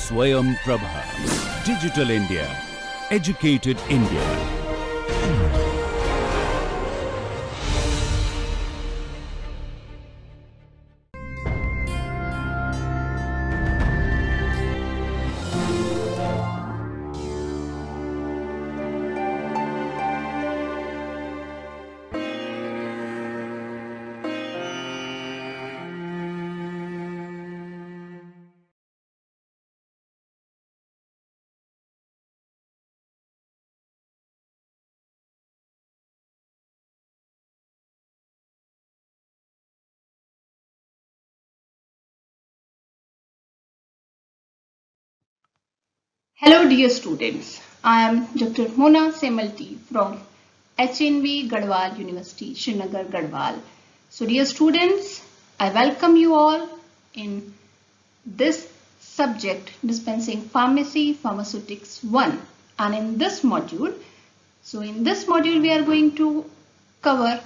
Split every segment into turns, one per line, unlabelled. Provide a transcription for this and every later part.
Swayam Prabha. Digital India. Educated India.
Hello dear students, I am Dr. Mona Semalti from HNV Garhwal University, Srinagar Garhwal. So dear students, I welcome you all in this subject dispensing pharmacy, Pharmaceutics I. And in this module, we are going to cover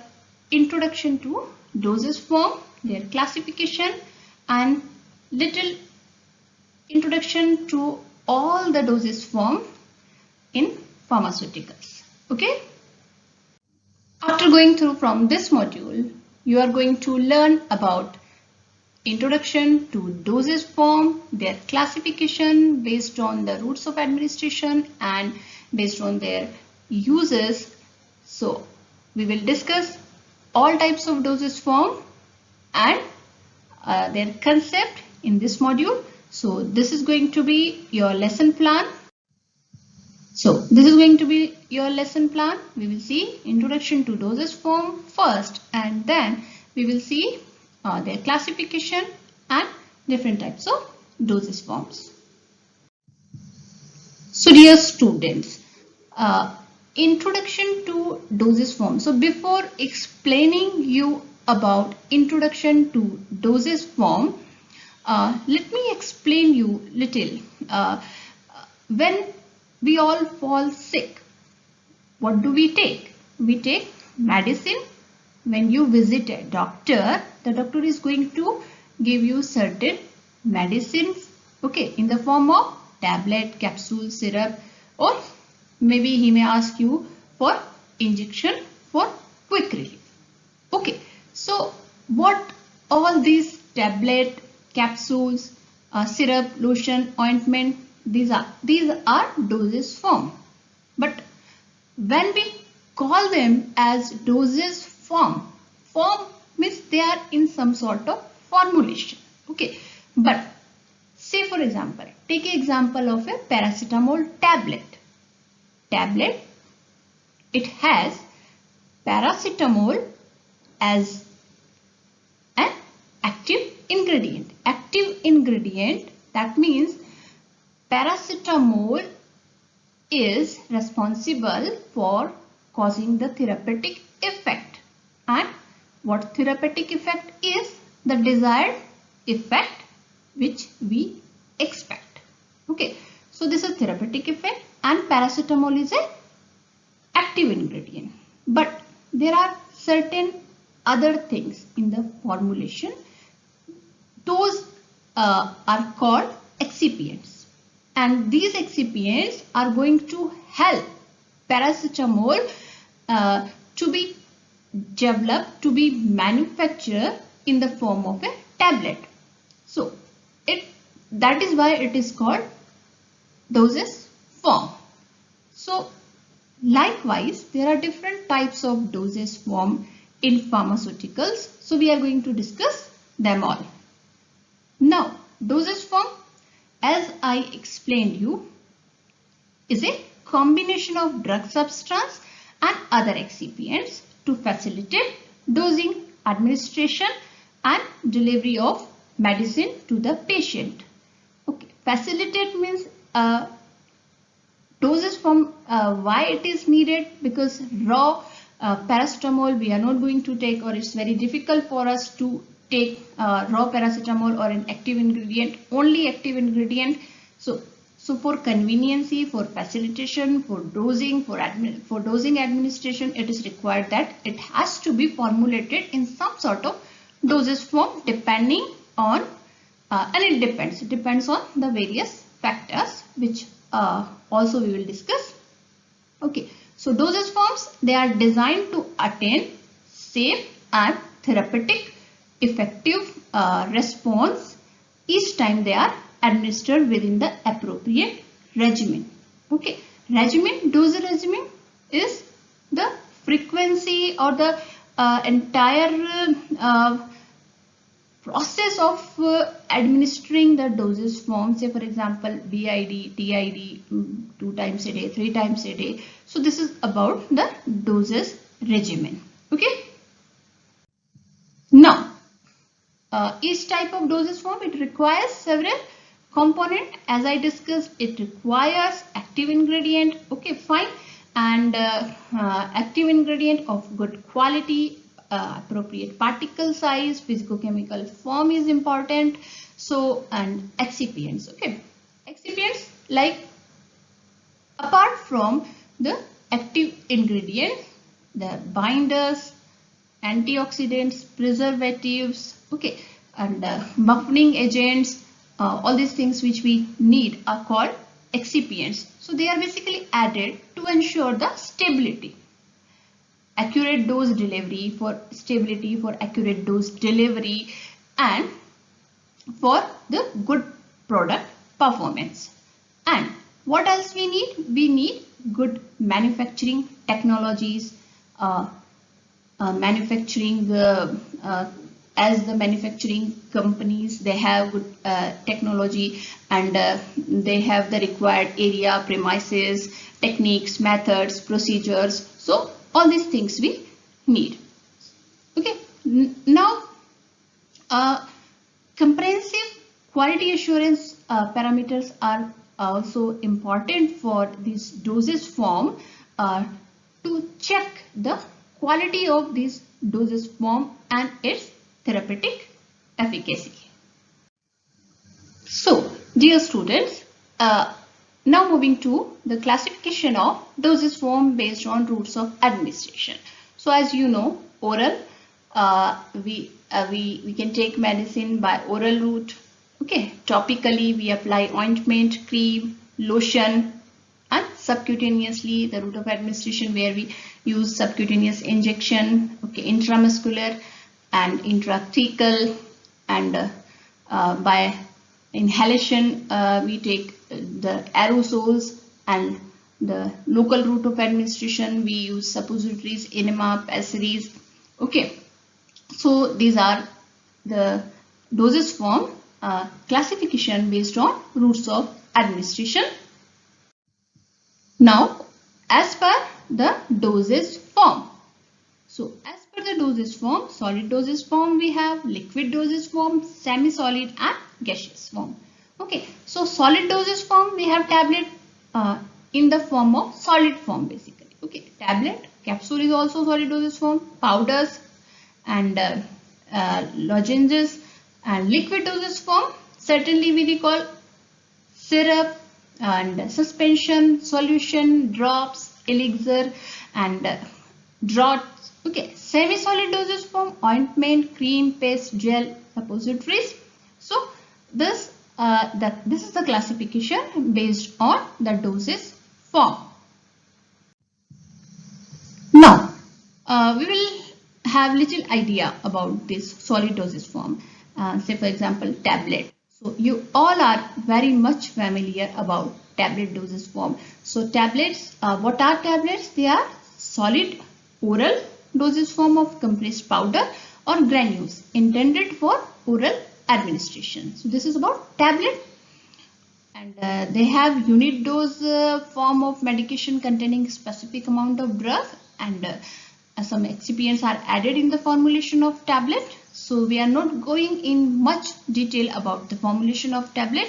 introduction to dosage form, their classification and little introduction to all the dosage form in pharmaceuticals. Okay. After going through from this module, you are going to learn about introduction to dosage form, their classification based on the routes of administration and based on their uses. So we will discuss all types of dosage form and their concept in this module. So this is going to be your lesson plan. We will see introduction to dosage form first and then we will see their classification and different types of dosage forms. So dear students, introduction to dosage form. So before explaining you about introduction to dosage form, let me explain you little. When we all fall sick, what do we take? We take medicine. When you visit a doctor, the doctor is going to give you certain medicines, okay, in the form of tablet, capsule, syrup, or maybe he may ask you for injection for quick relief. Okay, so what all these tablet, capsules, syrup, lotion, ointment, these are dosage form. But when we call them as dosage form means they are in some sort of formulation. Okay, but say for example, take an example of a paracetamol tablet. It has paracetamol as an active ingredient. That means paracetamol is responsible for causing the therapeutic effect. And what therapeutic effect is? The desired effect which we expect. Okay, so this is therapeutic effect and paracetamol is a active ingredient. But there are certain other things in the formulation. Those are called excipients, and these excipients are going to help paracetamol to be developed, to be manufactured in the form of a tablet. So that is why it is called dosage form. So likewise, there are different types of dosage form in pharmaceuticals. So we are going to discuss them all. Now, dosage form, as I explained you, is a combination of drug substance and other excipients to facilitate dosing, administration and delivery of medicine to the patient. Okay, facilitate means dosage form, why it is needed? Because raw paracetamol we are not going to take, or it's very difficult for us to take raw paracetamol or an active ingredient, only active ingredient. So for conveniency, for facilitation, for dosing, for dosing administration, it is required that it has to be formulated in some sort of dosage form depending on, and it depends on the various factors which also we will discuss. Okay, so dosage forms, they are designed to attain safe and therapeutic effective response each time they are administered within the appropriate regimen. Okay, dose regimen is the frequency or the entire process of administering the dosage form. Say for example, BID, TID, 2 times a day, 3 times a day. So this is about the dosage regimen. Okay. Now, each type of dosage form, it requires several component. As I discussed, it requires active ingredient. Okay, fine. And active ingredient of good quality, appropriate particle size, physicochemical form is important. So, and excipients. Okay, excipients, like apart from the active ingredient, the binders, antioxidants, preservatives, okay, and buffeting agents, all these things which we need are called excipients. So they are basically added to ensure the stability, accurate dose delivery, for stability, for accurate dose delivery, and for the good product performance. And what else we need? We need good manufacturing technologies, manufacturing as the manufacturing companies, they have good technology, and they have the required area, premises, techniques, methods, procedures. So all these things we need. Okay, now comprehensive quality assurance parameters are also important for this dosage form to check the quality of this dosage form and its therapeutic efficacy. So, dear students, now moving to the classification of dosage form based on routes of administration. So, as you know, oral, we can take medicine by oral route. Okay, topically we apply ointment, cream, lotion, and subcutaneously the route of administration where we use subcutaneous injection, okay, intramuscular and intrathecal, and by inhalation we take the aerosols, and the local route of administration we use suppositories, enema, pessaries. Okay, so these are the dosage form classification based on routes of administration. Now, as per the dosage form. So, as per the dosage form, solid dosage form we have, liquid dosage form, semi-solid and gaseous form. Okay, so solid dosage form we have tablet in the form of solid form basically. Okay, tablet, capsule is also solid dosage form, powders and lozenges, and liquid dosage form certainly we recall syrup and suspension, solution, drops, elixir and draughts. Okay, semi-solid dosage form, ointment, cream, paste, gel, suppositories. So this is the classification based on the dosage form. Now we will have little idea about this solid dosage form. Say for example, tablet. So you all are very much familiar about tablet dosage form. So tablets, what are tablets? They are solid oral dosage form of compressed powder or granules intended for oral administration. So this is about tablet, and they have unit dose form of medication containing specific amount of drug, and some excipients are added in the formulation of tablet. So we are not going in much detail about the formulation of tablet,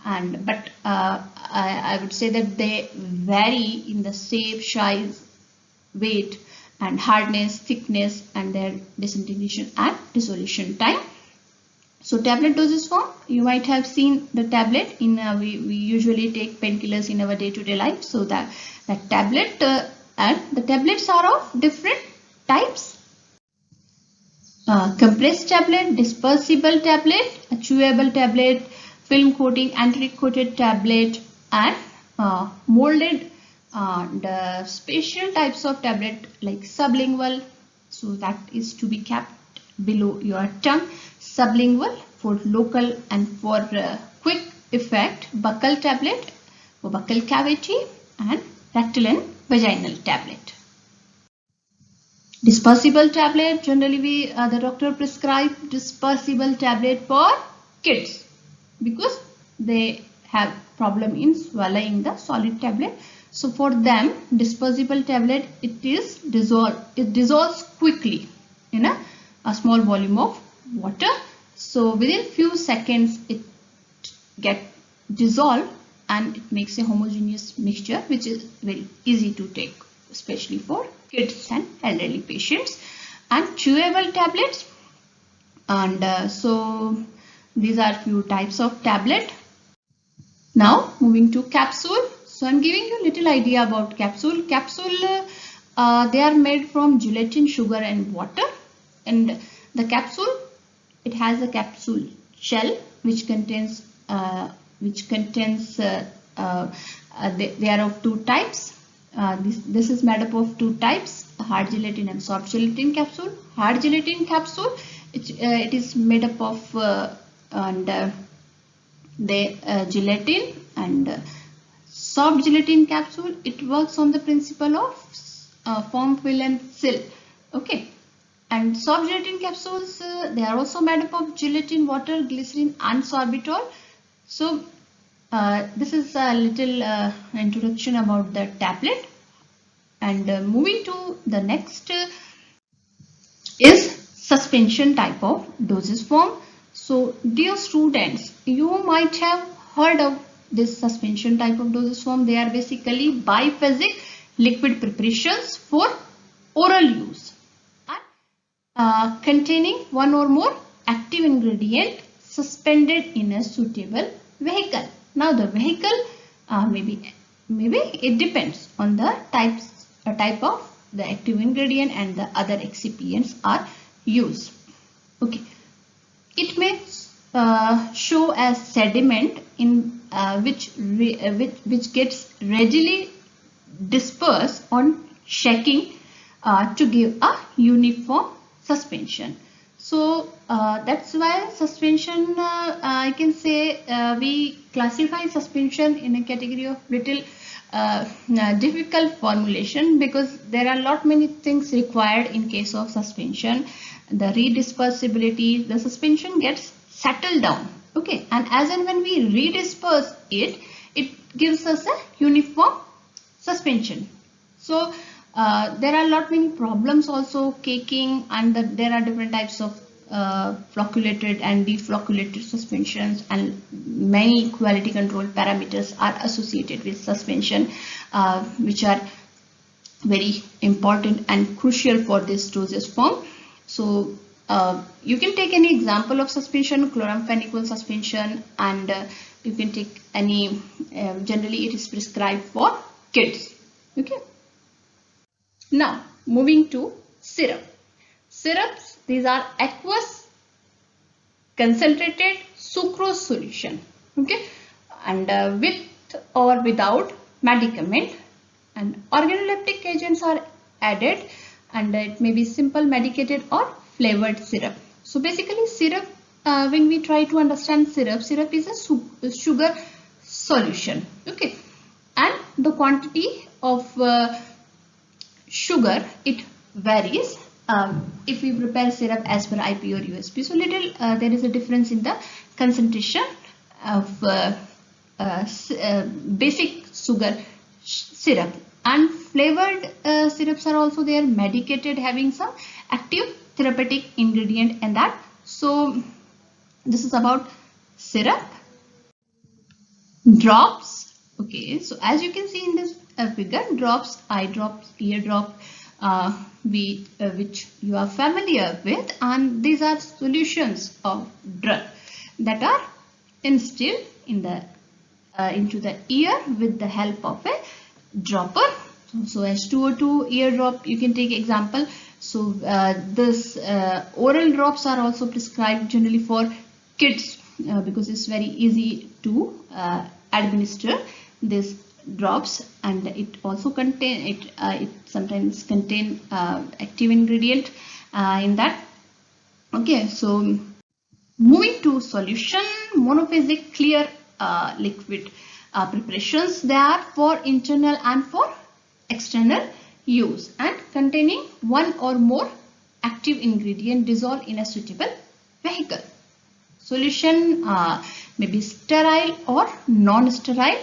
but I would say that they vary in the shape, size, weight and hardness, thickness, and their disintegration and dissolution time. So tablet dosage form, you might have seen the tablet in we usually take painkillers in our day-to-day life. So that tablet and the tablets are of different types. Compressed tablet, dispersible tablet, chewable tablet, film coating, anteric coated tablet, and molded the special types of tablet like sublingual, so that is to be kept below your tongue, sublingual for local and for quick effect, buccal tablet for buccal cavity, and rectal and vaginal tablet. Dispersible tablet, generally the doctor prescribe dispersible tablet for kids because they have problem in swallowing the solid tablet. So for them, dispersible tablet, it dissolves quickly in a small volume of water. So within few seconds it get dissolved and it makes a homogeneous mixture which is very easy to take, especially for kids and elderly patients. And chewable tablets, and so these are few types of tablet. Now moving to capsule. So I'm giving you a little idea about capsule. Capsule, they are made from gelatin, sugar and water, and the capsule, it has a capsule shell which contains they are of two types. This is made up of two types, hard gelatin and soft gelatin capsule. Hard gelatin capsule, it is made up of gelatin, and soft gelatin capsule, it works on the principle of form, fill and seal. Okay, and soft gelatin capsules, they are also made up of gelatin, water, glycerin and sorbitol. So this is a little introduction about the tablet. And moving to the next is suspension type of dosage form. So dear students, you might have heard of this suspension type of dosage form. They are basically biphasic liquid preparations for oral use and containing one or more active ingredient suspended in a suitable vehicle. Now the vehicle, maybe it depends on the type of the active ingredient and the other excipients are used. Okay, it may show as sediment in which gets readily dispersed on shaking to give a uniform suspension. So that's why suspension, I can say we classify suspension in a category of little difficult formulation, because there are many things required in case of suspension. The redispersibility, the suspension gets settled down. Okay, and as and when we redisperse it, it gives us a uniform suspension. So there are many problems also, caking, and there are different types of flocculated and deflocculated suspensions, and many quality control parameters are associated with suspension, which are very important and crucial for this dosage form. So you can take any example of suspension, chloramphenicol suspension, and you can take any, generally it is prescribed for kids. Okay. Now moving to syrup. Syrups, these are aqueous concentrated sucrose solution. Okay, and with or without medicament, and organoleptic agents are added, and it may be simple medicated or flavored syrup. So basically syrup, when we try to understand syrup is a sugar solution. Okay, and the quantity of sugar, it varies if we prepare syrup as per IP or USP. So little there is a difference in the concentration of basic sugar syrup, and flavored syrups are also there, medicated, having some active therapeutic ingredient in that. So this is about syrup. Drops. Okay, so as you can see in this figure, drops, eye drops, ear drop, which you are familiar with, and these are solutions of drug that are instilled in the into the ear with the help of a dropper. So H2O2 ear drop, you can take example. So this oral drops are also prescribed generally for kids because it's very easy to administer these drops, and it also contain it sometimes contain active ingredient in that. Okay, so moving to solution, monophasic clear liquid preparations. They are for internal and for external use and containing one or more active ingredient dissolved in a suitable vehicle. Solution may be sterile or non-sterile,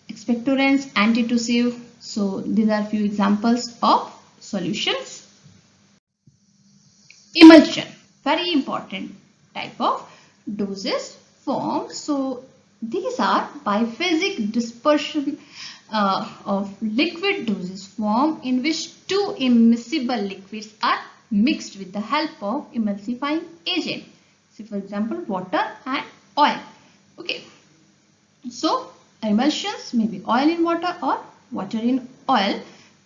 expectorants, antitussive. So these are few examples of solutions. Emulsion, very important type of dosage form. So these are biphasic dispersion of liquid dosage form in which two immiscible liquids are mixed with the help of emulsifying agent. So for example, water and oil. Okay, so emulsions may be oil in water or water in oil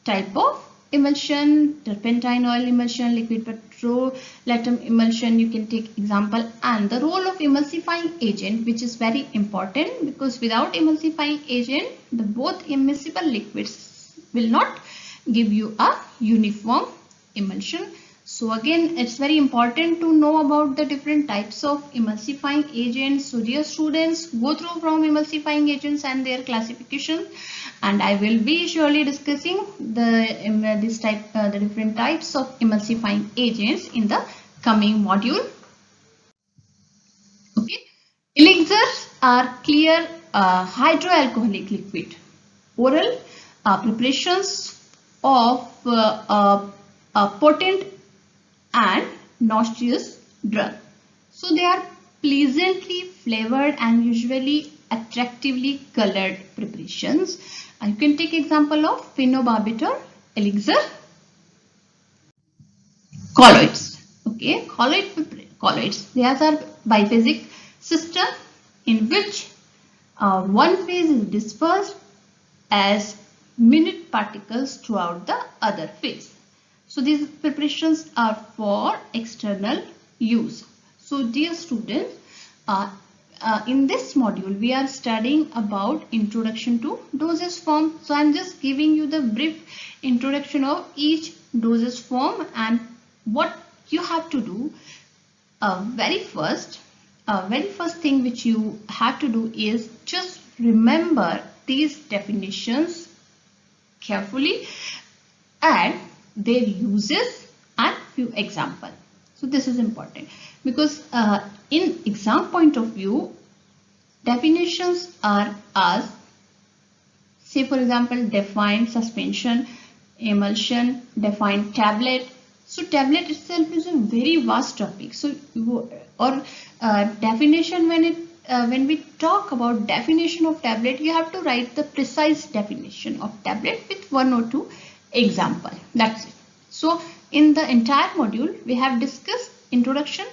type of emulsion, turpentine oil emulsion, liquid petrolatum emulsion, you can take example. And the role of emulsifying agent, which is very important, because without emulsifying agent, the both immiscible liquids will not give you a uniform emulsion. So again, it's very important to know about the different types of emulsifying agents. So dear students, go through from emulsifying agents and their classification, and I will be surely discussing the different types of emulsifying agents in the coming module. Okay, elixirs are clear hydroalcoholic liquid oral preparations of potent and nauseous drug. So they are pleasantly flavored and usually attractively colored preparations. You can take example of phenobarbital elixir. Colloids. Okay, colloids. They are biphasic system in which one phase is dispersed as minute particles throughout the other phase. So these preparations are for external use. So dear students, in this module we are studying about introduction to dosage form. So I am just giving you the brief introduction of each dosage form, and what you have to do. Very first thing which you have to do is just remember these definitions carefully and their uses and few examples. So this is important because in exam point of view, definitions are as, say for example, defined suspension, emulsion, defined tablet. So tablet itself is a very vast topic. So definition, when we talk about definition of tablet, you have to write the precise definition of tablet with one or two example. That's it. So in the entire module we have discussed introduction,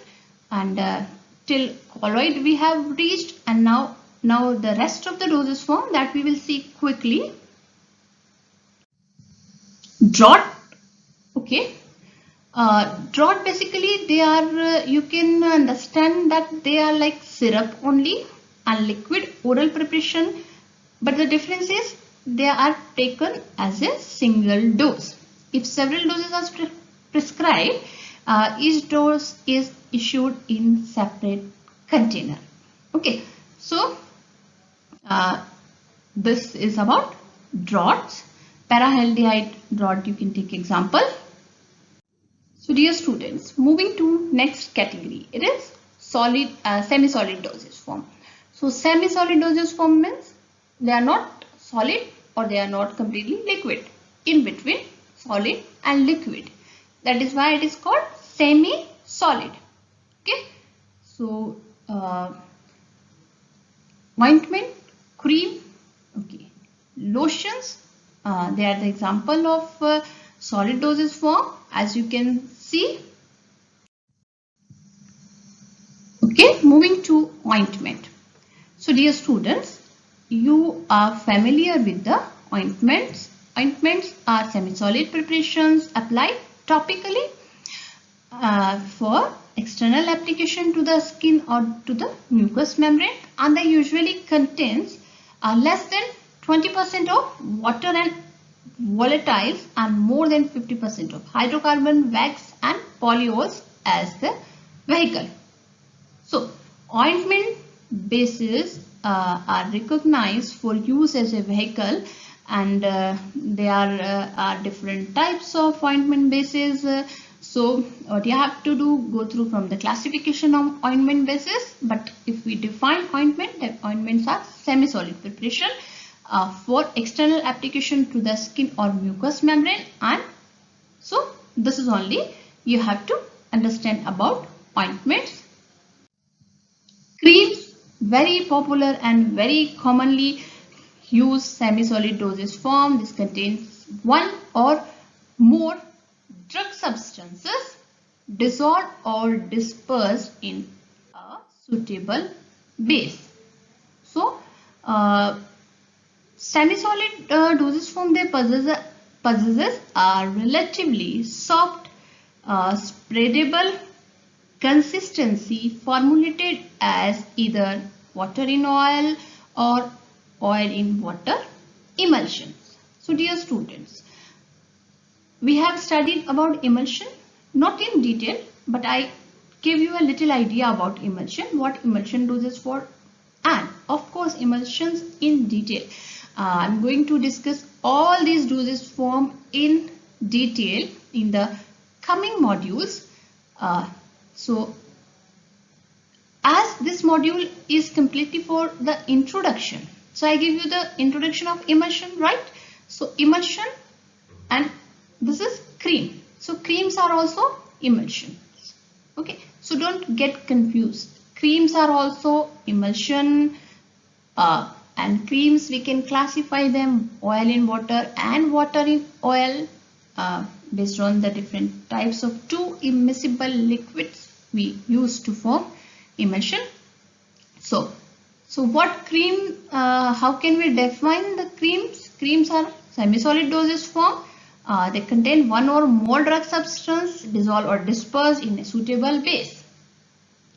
and till colloid we have reached, and now the rest of the dosage form that we will see quickly. Draught. Okay. Draught, basically they are, you can understand that they are like syrup only and liquid oral preparation, but the difference is they are taken as a single dose. If several doses are prescribed, each dose is issued in separate container. Okay, so this is about draughts. Parahaldehyde draught, you can take example. So dear students, moving to next category, it is solid, semi-solid dosage form. So semi-solid dosage form means they are not solid or they are not completely liquid, in between solid and liquid. That is why it is called semi-solid. Okay, so ointment, cream, okay, lotions, they are the example of solid dosage form, as you can see. Okay, moving to ointment. So dear students, you are familiar with the ointments. Ointments are semi-solid preparations applied topically for external application to the skin or to the mucous membrane, and they usually contains less than 20% of water and volatiles and more than 50% of hydrocarbon, wax and polyols as the vehicle. So ointment bases are recognized for use as a vehicle, and there are different types of ointment bases. So what you have to do, go through from the classification of ointment bases. But if we define ointment, then ointments are semi-solid preparation for external application to the skin or mucous membrane. And so this is only you have to understand about ointments. Creams, very popular and very commonly used semi-solid dosage form. This contains one or more drug substances dissolved or dispersed in a suitable base. So semi-solid dosage form, they possesses a relatively soft, spreadable consistency, formulated as either water in oil or oil in water emulsions. So dear students, we have studied about emulsion, not in detail, but I gave you a little idea about emulsion, what emulsion dosage for, and of course emulsions in detail. I'm going to discuss all these dosage form in detail in the coming modules. So as this module is completely for the introduction, so I give you the introduction of emulsion, right? So emulsion, and this is cream. So creams are also emulsions. Okay, so don't get confused. Creams are also emulsion, and creams we can classify them oil in water and water in oil based on the different types of two immiscible liquids we use to form emulsion. So what cream, how can we define the creams? Creams are semi-solid dosage form. They contain one or more drug substance dissolved or dispersed in a suitable base.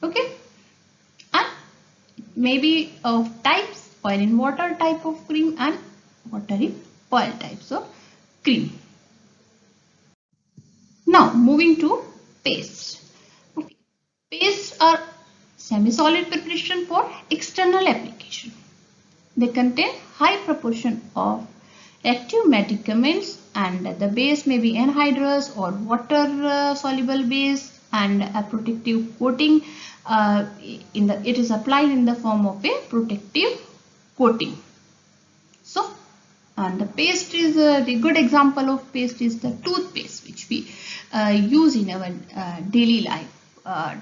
Okay, and maybe of types, oil in water type of cream and water in oil types of cream. Now moving to paste. Okay. Pastes are semi-solid preparation for external application. They contain high proportion of active medicaments, and the base may be anhydrous or water soluble base, and a protective coating it is applied in the form of a protective coating. So, and the paste is the good example of paste is the toothpaste, which we use in our daily life.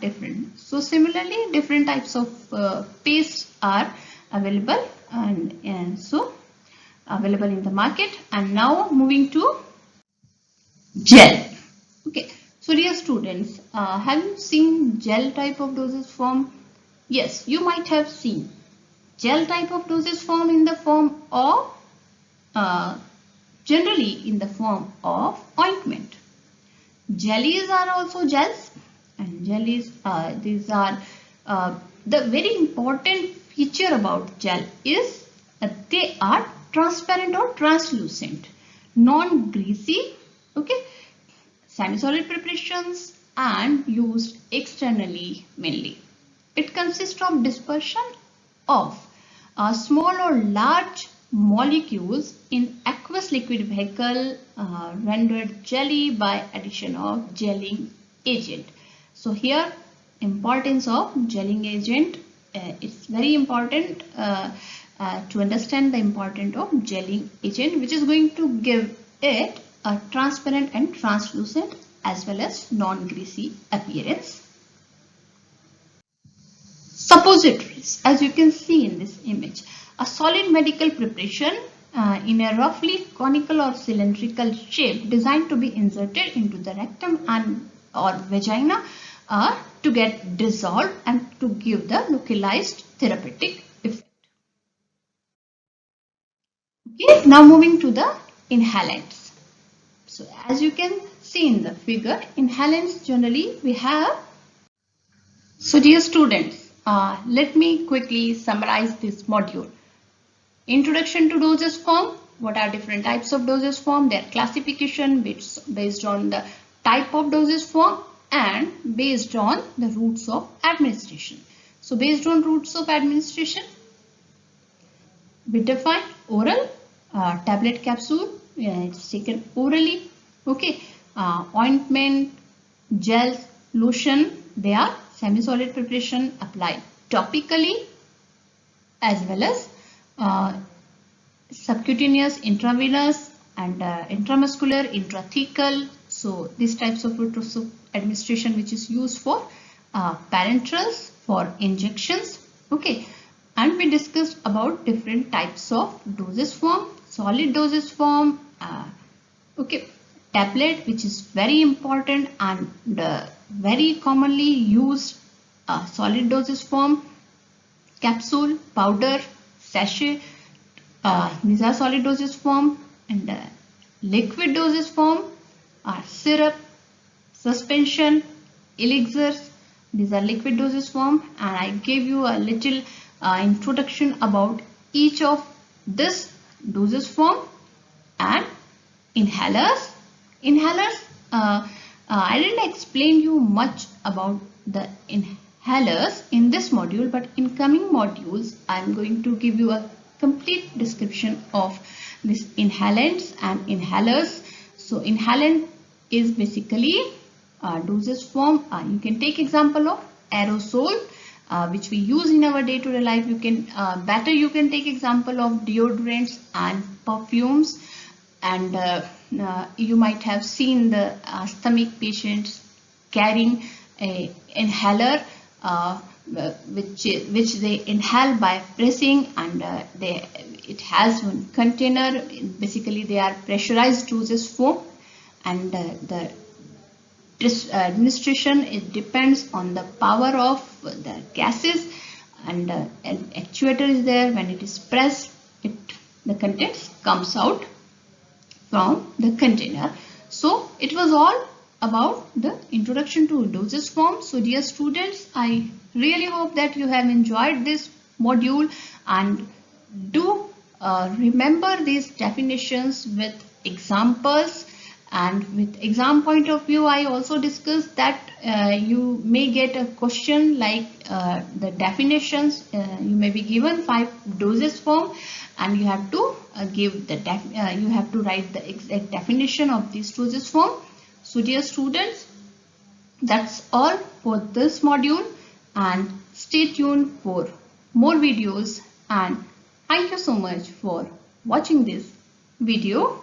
Different. So similarly, different types of paste are available, and so available in the market. And now moving to gel. Okay. So dear students, have you seen gel type of dosage form? Yes, you might have seen gel type of dosage form in the form of generally in the form of ointment. Jellies are also gels, and jellies these are the very important feature about gel is they are transparent or translucent, non-greasy, okay, semi-solid preparations, and used externally mainly. It consists of dispersion of small or large molecules in aqueous liquid vehicle rendered jelly by addition of gelling agent. So here importance of gelling agent, it's very important to understand the importance of gelling agent, which is going to give it a transparent and translucent as well as non-greasy appearance. Suppositories, as you can see in this image, a solid medical preparation in a roughly conical or cylindrical shape designed to be inserted into the rectum and or vagina to get dissolved and to give the localized therapeutic effect. Okay, now moving to the inhalants. So as you can see in the figure, inhalants generally we have So dear students, let me quickly summarize this module. Introduction to dosage form. What are different types of dosage form? Their classification based on the type of dosage form and based on the routes of administration. So based on routes of administration, we define oral, tablet capsule, it's taken orally. Okay, ointment, gels, lotion, they are semi-solid preparation applied topically as well as subcutaneous, intravenous and intramuscular, intrathecal. So these types of routes of administration which is used for parenterals, for injections. Okay, and we discussed about different types of dosage form, solid dosage form, okay, tablet, which is very important and very commonly used solid dosage form, capsule, powder, sachet, these are solid dosage form, and liquid dosage form are syrup, suspension, elixirs. These are liquid dosage form, and I gave you a little introduction about each of this dosage form. And inhalers. I didn't explain you much about the inhalers in this module, but in coming modules I am going to give you a complete description of this inhalants and inhalers. So inhalant is basically dosage form. You can take example of aerosol, which we use in our day-to-day life. You can you can take example of deodorants and perfumes, and you might have seen the asthmatic patients carrying a inhaler which they inhale by pressing, and it has one container. Basically they are pressurized dosage form, and the administration, it depends on the power of the gases, and an actuator is there. When it is pressed, the contents comes out from the container. So it was all about the introduction to dosage form. So dear students, I really hope that you have enjoyed this module, and do remember these definitions with examples. And with exam point of view, I also discussed that you may get a question like the definitions. You may be given 5 dosage form, and you have to give the you have to write the exact definition of these dosage form. So dear students, that's all for this module, and stay tuned for more videos, and thank you so much for watching this video.